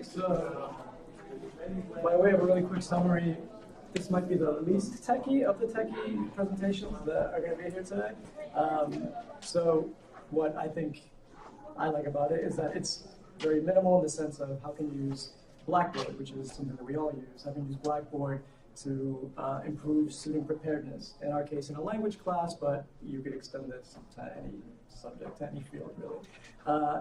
So, by way of a really quick summary, this might be the least techie of the techie presentations that are going to be here today. So what I think I like about it is that it's very minimal in the sense of how can you use Blackboard, which is something that we all use. How can you use Blackboard to improve student preparedness? In our case, in a language class, but you could extend this to any subject, to any field, really.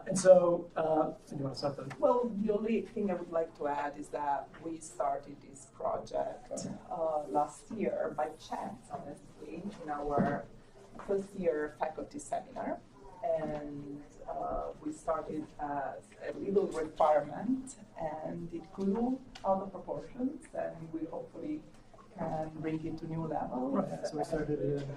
And so, you want to start that? Well, the only thing I would like to add is that we started this project last year by chance, honestly, in our first year faculty seminar. And we started as a little requirement, and it grew out of proportions, and we hopefully can bring it to new levels. Right, so we started it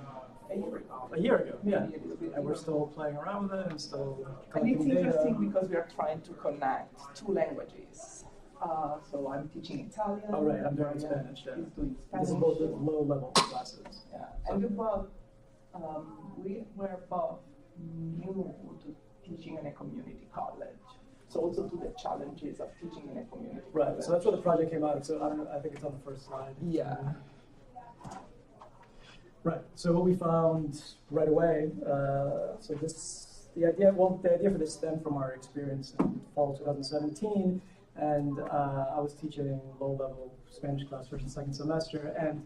a year ago. A year ago, yeah. And we're still playing around with it and still collecting data. And it's interesting because we are trying to connect two languages. So I'm teaching Italian. Oh, right, I'm doing Spanish. Yeah. He's doing Spanish. This is both low-level classes. Yeah, so. And we were both new to teaching in a community college. So also to the challenges of teaching in a community college. Right, so that's what the project came out of. So I think it's on the first slide. Yeah. Right, so what we found right away, the idea for this stemmed from our experience in fall 2017, and I was teaching low-level Spanish class first and second semester, and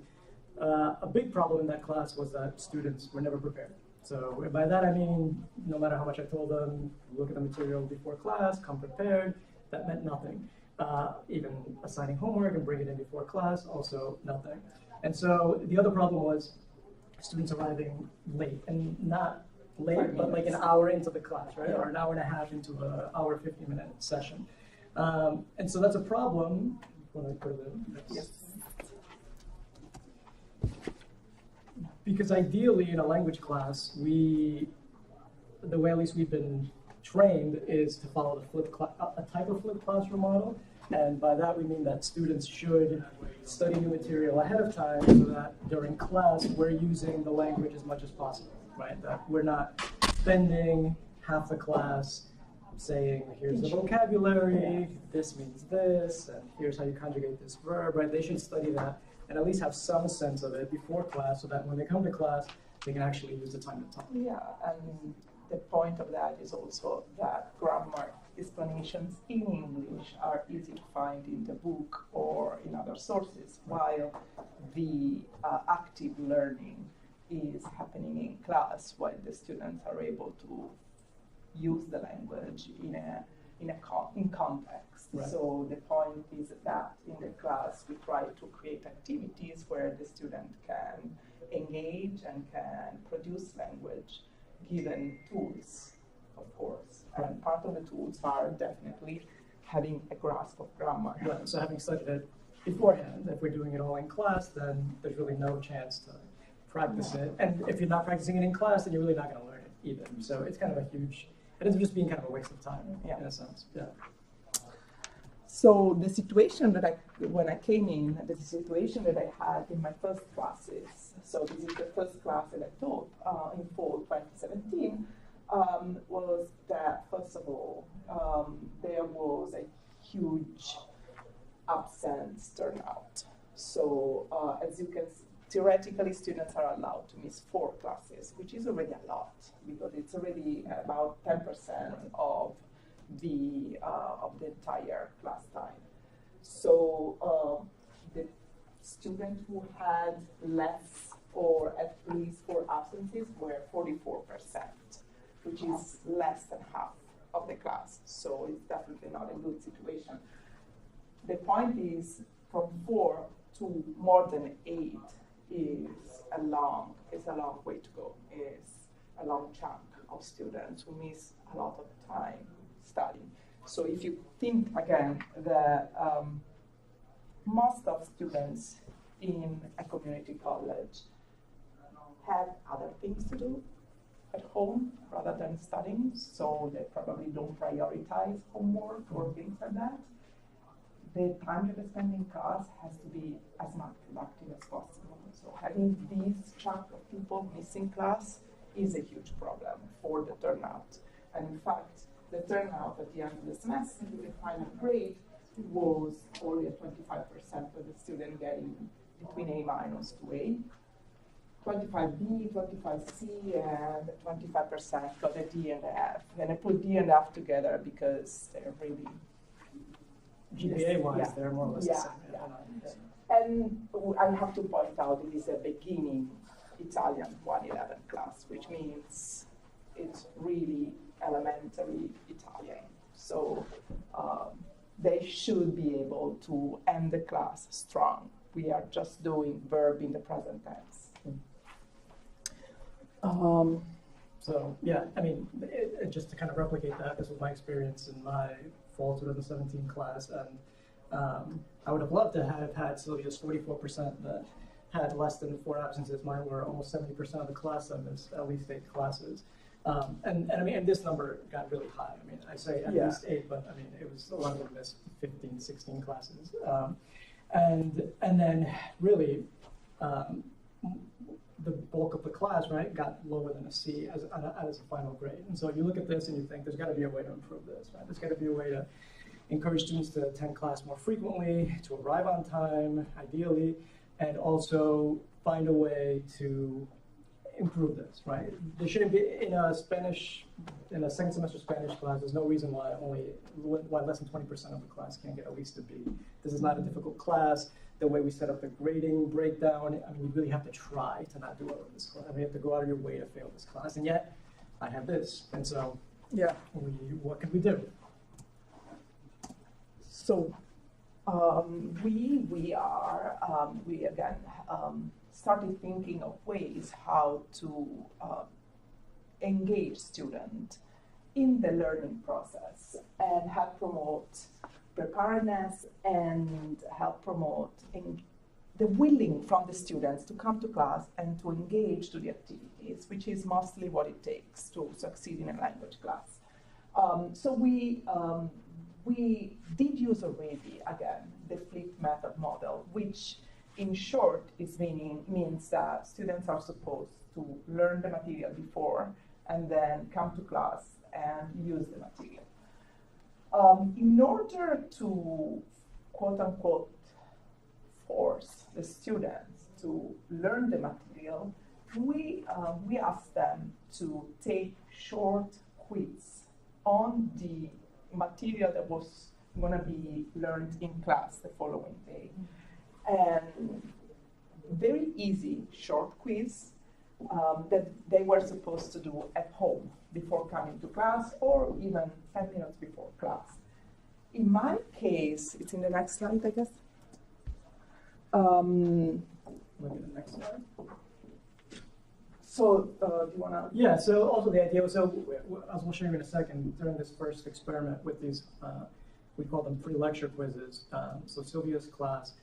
a big problem in that class was that students were never prepared. So by that I mean, no matter how much I told them, look at the material before class, come prepared, that meant nothing. Even assigning homework and bring it in before class, also nothing. And so the other problem was students arriving late, and not late, but like an hour into the class, right? Or an hour and a half into an hour, 50-minute session. And so that's a problem. When I put it in, yes. Because ideally in a language class, the way at least we've been trained is to follow a type of flipped classroom model. And by that we mean that students should study new material ahead of time so that during class we're using the language as much as possible, right? That we're not spending half the class saying, here's the vocabulary, this means this, and here's how you conjugate this verb, right? They should study that and at least have some sense of it before class so that when they come to class, they can actually use the time to talk. Yeah, and the point of that is also that grammar explanations in English are easy to find in the book or in other sources, while the active learning is happening in class, while the students are able to use the language in context. Right. So the point is that in the class we try to create activities where the student can engage and can produce language given tools, of course. Right. And part of the tools are definitely having a grasp of grammar. Right. So having studied it beforehand, if we're doing it all in class, then there's really no chance to practice it. And if you're not practicing it in class, then you're really not going to learn it either. So it's kind of a huge, it ends up just being kind of a waste of time, in a sense. Yeah. So the situation that when I came in, the situation that I had in my first classes, so this is the first class that I taught in fall 2017, was that, first of all, there was a huge absence turnout. So as you can see, theoretically, students are allowed to miss 4 classes, which is already a lot, because it's already about 10% of the entire class time. So the students who had less or at least 4 absences were 44%, which is less than half of the class. So it's definitely not a good situation. The point is, from 4 to more than 8 is a long way to go. It's a long chunk of students who miss a lot of time studying. So if you think again that most of students in a community college have other things to do at home rather than studying, so they probably don't prioritize homework or things like that, the time that they spend in class has to be as much productive as possible. So having this chunk of people missing class is a huge problem for the turnout. And in fact, the turnout at the end of the semester with the final grade was only at 25% of the student getting between A minus to A. 25B, 25C, and 25% got a D and a F. And I put D and F together because they're really GPA-wise, yeah. they're more or less the same. And I have to point out it is a beginning Italian 111 class, which means it's really elementary Italian. So they should be able to end the class strong. We are just doing verb in the present tense. So yeah, I mean, just to kind of replicate that, this was my experience in my fall 2017 class, and I would have loved to have had Sylvia's 44% that had less than 4 absences. Mine were almost 70% of the class I missed at least 8 classes. And I mean, and this number got really high. I mean, I say at least 8, but I mean, it was a lot of them missed 15, 16 classes. And then really, the bulk of the class, right, got lower than a C as a final grade. And so you look at this and you think there's got to be a way to improve this, right? There's got to be a way to encourage students to attend class more frequently, to arrive on time, ideally, and also find a way to improve this, right? There shouldn't be, in a second semester Spanish class, there's no reason why less than 20% of the class can't get at least a B. This is not a difficult class. The way we set up the grading breakdown, I mean, you really have to try to not do well in this class. I mean, you have to go out of your way to fail this class, and yet I have this, and so what can we do? So we again started thinking of ways how to engage students in the learning process and help promote preparedness and help promote the willing from the students to come to class and to engage to the activities, which is mostly what it takes to succeed in a language class. So we did use already, again, the flipped method model, which in short means that students are supposed to learn the material before and then come to class and use the material. In order to, quote unquote, force the students to learn the material, we asked them to take short quiz on the material that was going to be learned in class the following day. And very easy short quiz that they were supposed to do at home before coming to class or even 10 minutes before class. In my case, it's in the next slide, I guess. Look at the next slide. So, do you want to? Yeah, so also the idea was, so as we'll show you in a second, during this first experiment with these, we call them pre-lecture quizzes. So Sylvia's class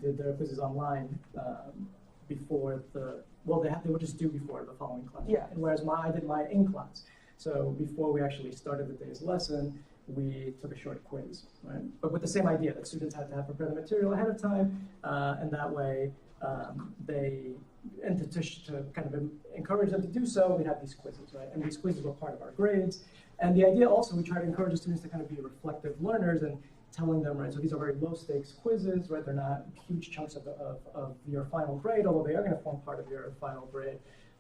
did their quizzes online before they would just do before the following class. Yeah. And whereas I did mine in class. So before we actually started the day's lesson, we took a short quiz, right? But with the same idea that students had to have prepared the material ahead of time, and that way to kind of encourage them to do so, we had these quizzes, right? And these quizzes were part of our grades. And the idea also, we try to encourage the students to kind of be reflective learners and telling them, right, so these are very low stakes quizzes, right? They're not huge chunks of your final grade, although they are going to form part of your final grade.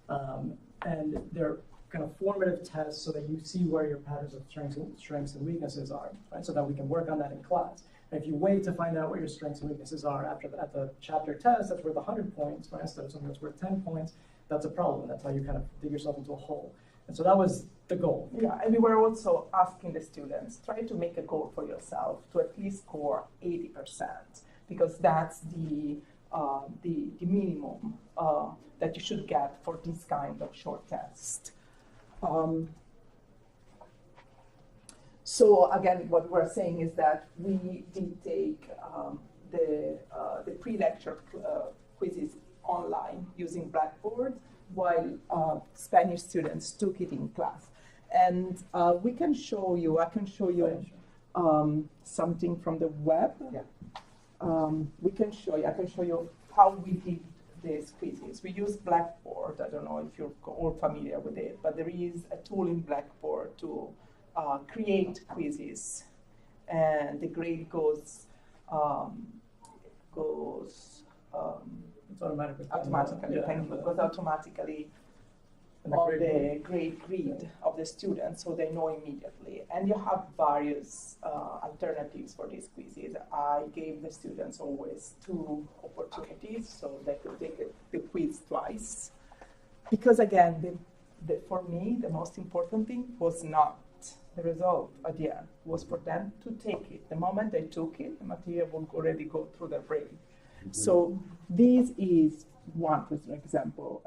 And they're kind of formative tests so that you see where your patterns of strengths and weaknesses are, right? So that we can work on that in class. And if you wait to find out what your strengths and weaknesses are at the chapter test, that's worth 100 points, right? Instead of something that's worth 10 points, that's a problem. And that's how you kind of dig yourself into a hole. And so that was the goal. Yeah, and we were also asking the students, try to make a goal for yourself to at least score 80%, because that's the minimum that you should get for this kind of short test. So again, what we're saying is that we did take the pre-lecture quizzes online using Blackboard, while Spanish students took it in class. And I can show you something from the web. Yeah. I can show you how we did these quizzes. We use Blackboard. I don't know if you're all familiar with it, but there is a tool in Blackboard to create quizzes and the grade goes It's automatically. automatically. Yeah, Thank you. but- Goes automatically And the on grade the grade grid of the student, so they know immediately. And you have various alternatives for these quizzes. I gave the students always 2 opportunities, so they could take the quiz twice. Because again, for me, the most important thing was not the result at the end, was for them to take it. The moment they took it, the material would already go through their brain. So this is one example.